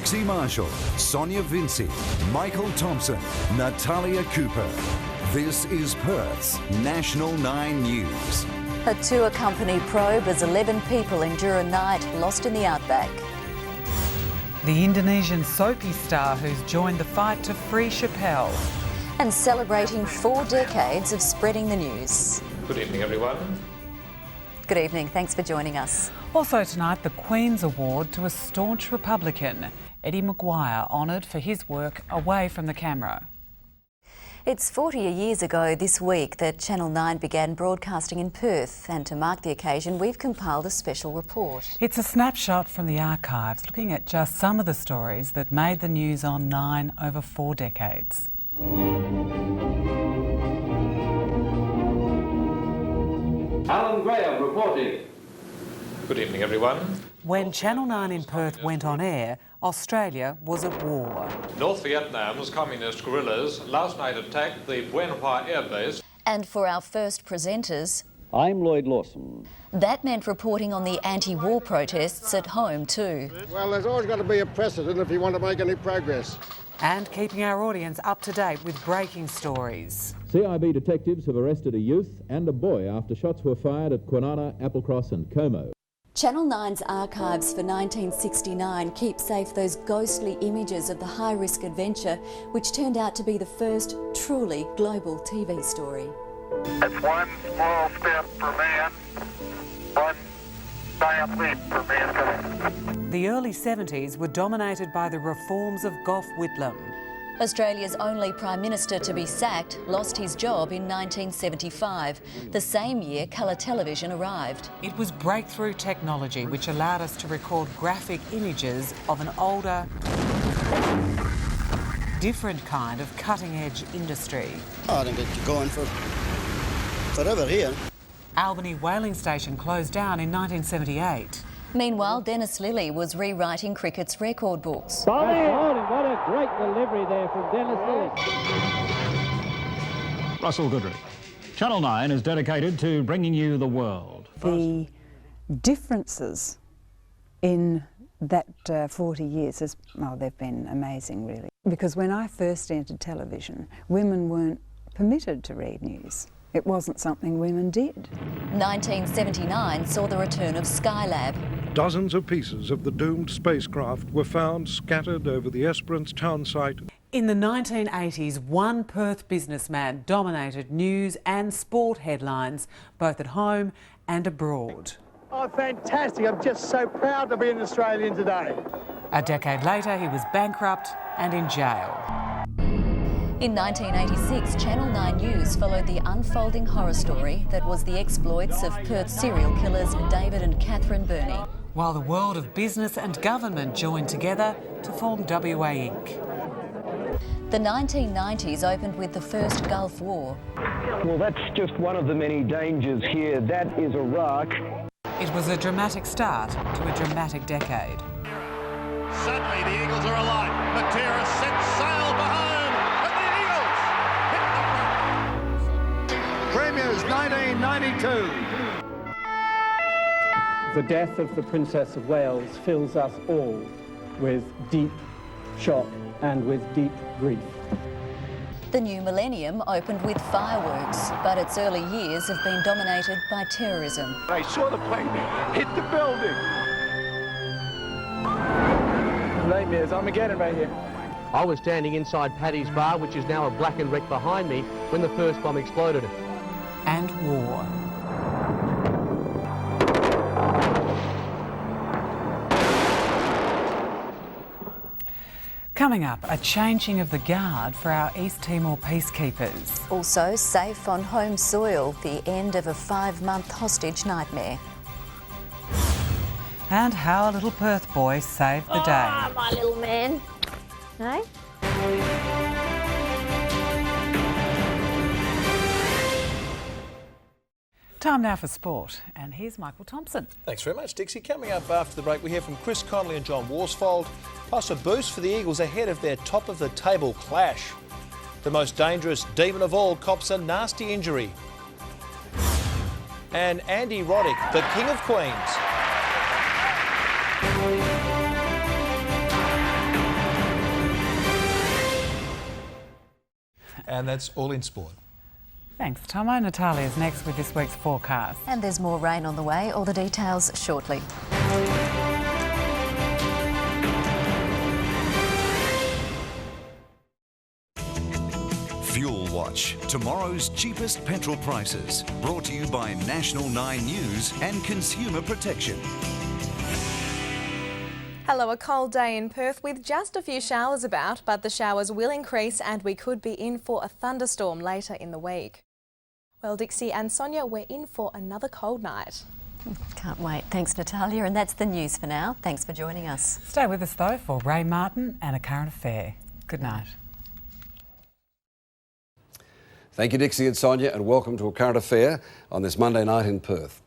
Dixie Marshall, Sonia Vinci, Michael Thomson, Natalia Cooper. This is Perth's National 9 News. A tour company probe as 11 people endure a night lost in the outback. The Indonesian soapy star who's joined the fight to free Chappelle. And celebrating 4 decades of spreading the news. Good evening, everyone. Good evening, thanks for joining us. Also tonight, the Queen's Award to a staunch Republican, Eddie Maguire, honoured for his work away from the camera. It's 40 years ago this week that Channel 9 began broadcasting in Perth, and to mark the occasion we've compiled a special report. It's a snapshot from the archives, looking at just some of the stories that made the news on 9 over 4 decades. Alan Graham reporting. Good evening, everyone. When Channel 9 in Perth went on air, Australia was at war. North Vietnam's communist guerrillas last night attacked the Bien Hoa air base. And for our first presenters, I'm Lloyd Lawson. that meant reporting on the anti-war protests at home too. Well, there's always got to be a precedent if you want to make any progress. And keeping our audience up to date with breaking stories. CIB detectives have arrested a youth and a boy after shots were fired at Kwinana, Applecross and Como. Channel 9's archives for 1969 keep safe those ghostly images of the high-risk adventure, which turned out to be the first truly global TV story. It's one small step for man, one giant leap for mankind. The early 70s were dominated by the reforms of Gough Whitlam. Australia's only Prime Minister to be sacked lost his job in 1975. The same year, colour television arrived. It was breakthrough technology which allowed us to record graphic images of an older, different kind of cutting-edge industry. I think it's going for forever here. Albany Whaling Station closed down in 1978. Meanwhile, Dennis Lilly was rewriting cricket's record books. Bowling! What a great delivery there from Dennis Lilly. Russell Goodrich. Channel 9 is dedicated to bringing you the world. The differences in that 40 years, they've been amazing really. Because when I first entered television, women weren't permitted to read news. It wasn't something women did. 1979 saw the return of Skylab. Dozens of pieces of the doomed spacecraft were found scattered over the Esperance town site. In the 1980s, one Perth businessman dominated news and sport headlines, both at home and abroad. Oh, fantastic. I'm just so proud to be an Australian today. A decade later, he was bankrupt and in jail. In 1986, Channel 9 News followed the unfolding horror story that was the exploits of Perth serial killers David and Catherine Burney. While the world of business and government joined together to form WA Inc. The 1990s opened with the first Gulf War. Well, that's just one of the many dangers here. That is Iraq. It was a dramatic start to a dramatic decade. Suddenly the Eagles are alive. Matera sets sail for home. And the Eagles hit the front. Premiers 1992. The death of the Princess of Wales fills us all with deep shock and with deep grief. The new millennium opened with fireworks, but its early years have been dominated by terrorism. I saw the plane hit the building. Nightmares, Armageddon right here. I was standing inside Paddy's Bar, which is now a blackened wreck behind me, when the first bomb exploded. And war. Coming up, a changing of the guard for our East Timor peacekeepers. Also, safe on home soil, the end of a 5-month hostage nightmare. And how a little Perth boy saved the day. Ah, my little man. No? Time now for sport, and here's Michael Thomson. Thanks very much, Dixie. Coming up after the break, we hear from Chris Connolly and John Worsfold, plus a boost for the Eagles ahead of their top-of-the-table clash. The most dangerous demon of all cops a nasty injury. And Andy Roddick, the King of Queens. And that's all in sport. Thanks, Tomo. Natalia's next with this week's forecast. And there's more rain on the way. All the details shortly. Fuel Watch, tomorrow's cheapest petrol prices. Brought to you by National 9 News and Consumer Protection. Hello, a cold day in Perth with just a few showers about, but the showers will increase and we could be in for a thunderstorm later in the week. Well, Dixie and Sonia, we're in for another cold night. Can't wait. Thanks, Natalia. And that's the news for now. Thanks for joining us. Stay with us, though, for Ray Martin and a current affair. Good night. Thank you, Dixie and Sonia, and welcome to A Current Affair on this Monday night in Perth.